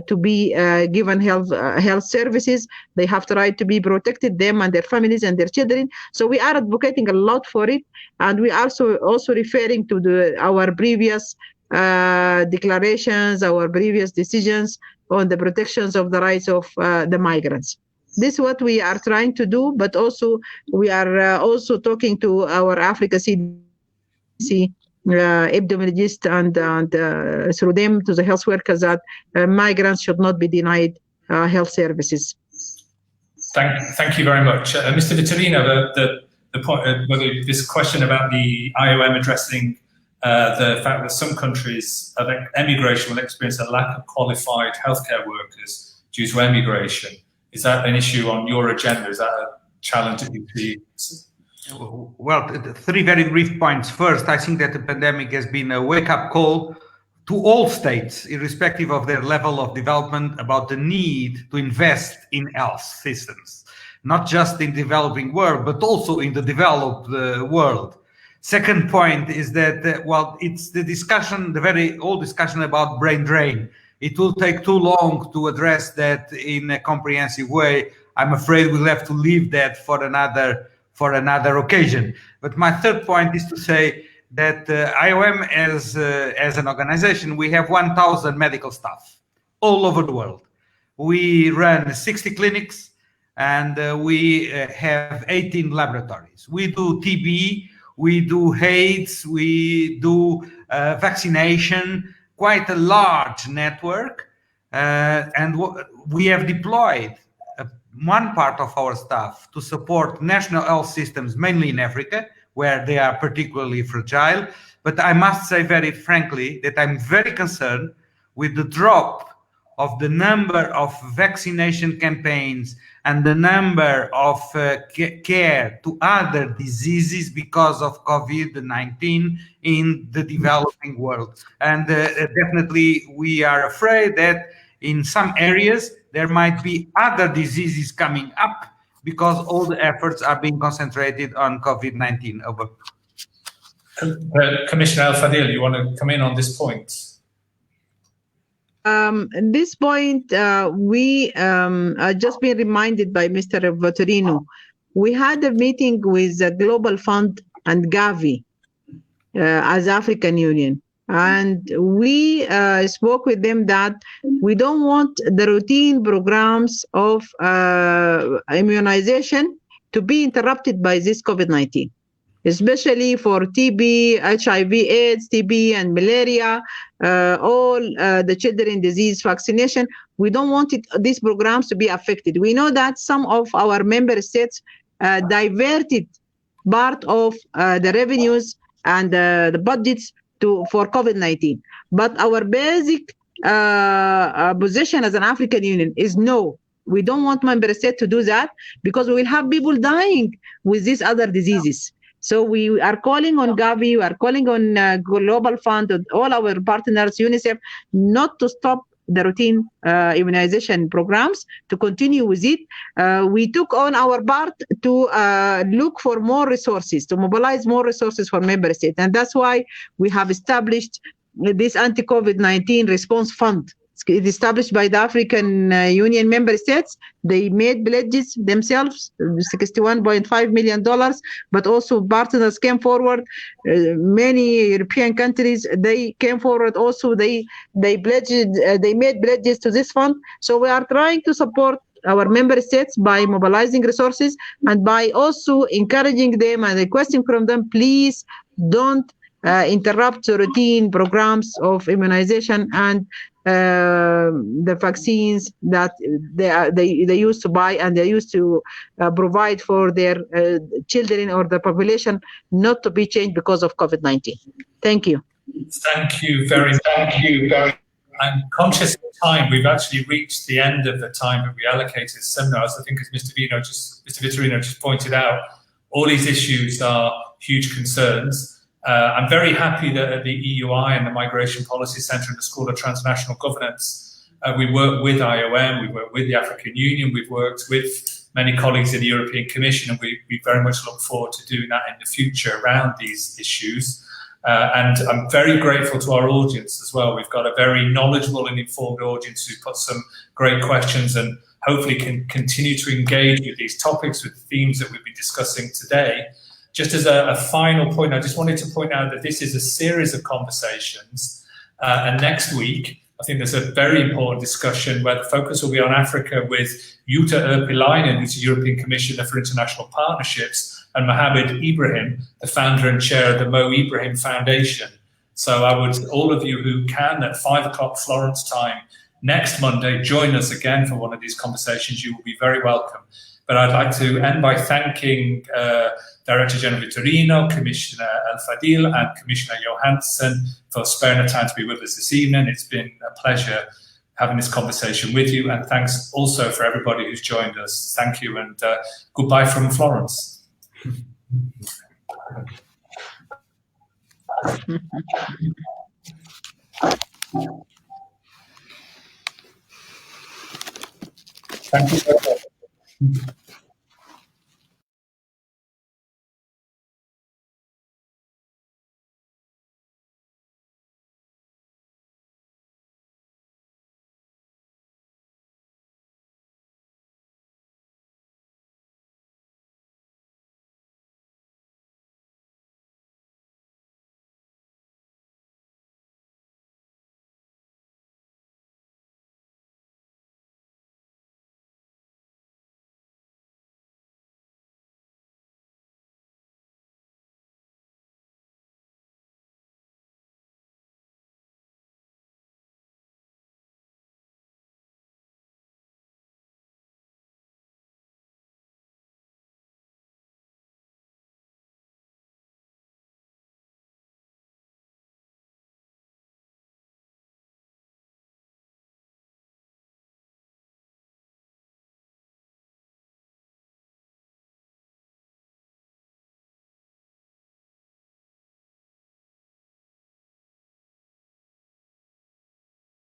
to be given health services. They have the right to be protected, them and their families and their children. So we are advocating a lot for it, and we are also referring to our previous declarations, our previous decisions on the protections of the rights of the migrants. This is what we are trying to do, but also we are also talking to our Africa CDC epidemiologists and through them to the health workers that migrants should not be denied health services. Thank you very much. Mr. Vitorino, the point, this question about the IOM addressing the fact that some countries of emigration will experience a lack of qualified healthcare workers due to emigration. Is that an issue on your agenda? Is that a challenge that you see? Well, three very brief points. First, I think that the pandemic has been a wake-up call to all states, irrespective of their level of development, about the need to invest in health systems, not just in the developing world, but also in the developed world. Second point is that, well, it's the discussion, the very old discussion about brain drain. It will take too long to address that in a comprehensive way. I'm afraid we'll have to leave that for another occasion. But my third point is to say that IOM as an organization, we have 1,000 medical staff all over the world. We run 60 clinics and we have 18 laboratories. We do TB, we do AIDS, we do vaccination, quite a large network, and we have deployed one part of our staff to support national health systems, mainly in Africa, where they are particularly fragile. But I must say very frankly that I'm very concerned with the drop of the number of vaccination campaigns and the number of care to other diseases because of COVID-19 in the developing world. And definitely we are afraid that in some areas there might be other diseases coming up because all the efforts are being concentrated on COVID-19. Over. Commissioner El Fadil, you want to come in on this point? At this point, we just been reminded by Mr. Vitorino. We had a meeting with the Global Fund and Gavi as African Union. And we spoke with them that we don't want the routine programs of immunization to be interrupted by this COVID-19, especially for TB, HIV, AIDS, TB, and malaria, all the children disease vaccination. We don't want these programs to be affected. We know that some of our member states diverted part of the revenues and the budgets for COVID-19. But our basic position as an African Union is no. We don't want member state to do that because we will have people dying with these other diseases. So we are calling on Gavi, we are calling on Global Fund, all our partners, UNICEF, not to stop the routine immunization programs, to continue with it. We took on our part to look for more resources, to mobilize more resources for member states. And that's why we have established this anti-COVID-19 response fund. It's established by the African Union member states. They made pledges themselves, $61.5 million, but also partners came forward. Many European countries, they came forward also. They made pledges to this fund. So we are trying to support our member states by mobilizing resources and by also encouraging them and requesting from them, please don't interrupt the routine programs of immunization and the vaccines that they used to buy and they used to provide for their children or the population, not to be changed because of COVID-19. Thank you. Thank you very much. I'm conscious of time. We've actually reached the end of the time that we allocated to seminars. I think as Mr. Vitorino just pointed out, all these issues are huge concerns. I'm very happy that at the EUI and the Migration Policy Centre and the School of Transnational Governance, we work with IOM, we work with the African Union, we've worked with many colleagues in the European Commission, and we very much look forward to doing that in the future around these issues. And I'm very grateful to our audience as well. We've got a very knowledgeable and informed audience who put some great questions and hopefully can continue to engage with these topics, with the themes that we've been discussing today. Just as a final point, I just wanted to point out that this is a series of conversations. And next week, I think there's a very important discussion where the focus will be on Africa with Jutta Urpilainen, who's the European Commissioner for International Partnerships, and Mohammed Ibrahim, the founder and chair of the Mo Ibrahim Foundation. So I would, all of you who can, at 5 o'clock Florence time next Monday, join us again for one of these conversations. You will be very welcome. But I'd like to end by thanking Director General Vitorino, Commissioner El Fadil, and Commissioner Johansson for sparing the time to be with us this evening. It's been a pleasure having this conversation with you, and thanks also for everybody who's joined us. Thank you, and goodbye from Florence. Thank you very much.